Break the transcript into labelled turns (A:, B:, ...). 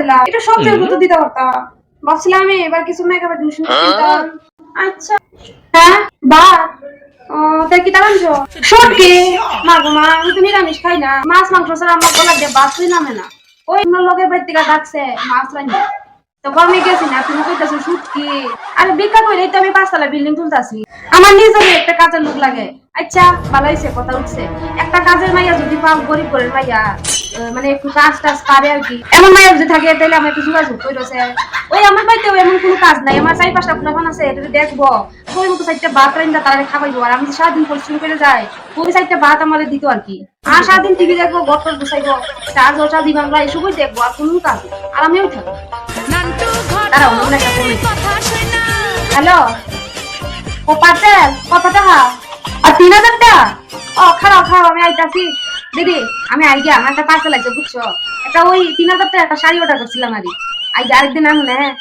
A: দিলাম, এটা সবচেয়ে গুরুত্ব দিতে পারতাম। ভাবছিলাম আমি এবার কিছু মেকআপ এডমিশন করতাম। আচ্ছা হ্যাঁ বা তাই কি তার আনছো সটকে মা গো মা, আমি তো নিরামিষ খাই না, মাছ মাংস ছাড়া আমার গলা দিয়ে বাসই নামে না। ওই লোকের বাড়ি থেকে ডাকছে মাছ রান্না, তখন আমি গেছি না, তুমি কইতাছো শুটকি। আরে ভিক্ষা কইলেই তো আমি 5 তলা বিল্ডিং তুলতাছি, আমার নিজের একটা কাজের লোক লাগে। আচ্ছা ভালো হইছে, কথা উঠছে। একটা কাজের মাইয়া যদি পাও, গরিব ঘরের মাইয়া, মানে একটু কাজ টাজ পারে আর কি, এমন মাইয়া যদি থাকে তাহলে আমি একটু যোগাযোগ কইরছে। ওই আমার বাড়িতেও এমন কোনো কাজ নাই, আমার 4-5টা ফোন আছে, এটা দেখবো ওই মতো 4টা ভাত রান্না তারা খাবাইবো, আর আমি সারাদিন পরিশ্রম করে যাই, ওই 4টা ভাত আমারে দিত আর কি। আর সারাদিন টিভি দেখবো, গটর গুছাইবো, চার্জ ওটা দি বাংলা এসবই দেখবো, আর কোনো কাজ নেই, আর আমিও থাকবো। হ্যালো ও পার্সেল কত টাকা? আর 3000 টাকা? ও খারাপ খারাপ, আমি আইতাছি দিদি, আমি আইডিয়া আমার একটা পার্সেল আছে বুঝছো, একটা ওই 3000 টাকা একটা শাড়ি অর্ডার করছিলাম আর আরেকদিন আমি হ্যাঁ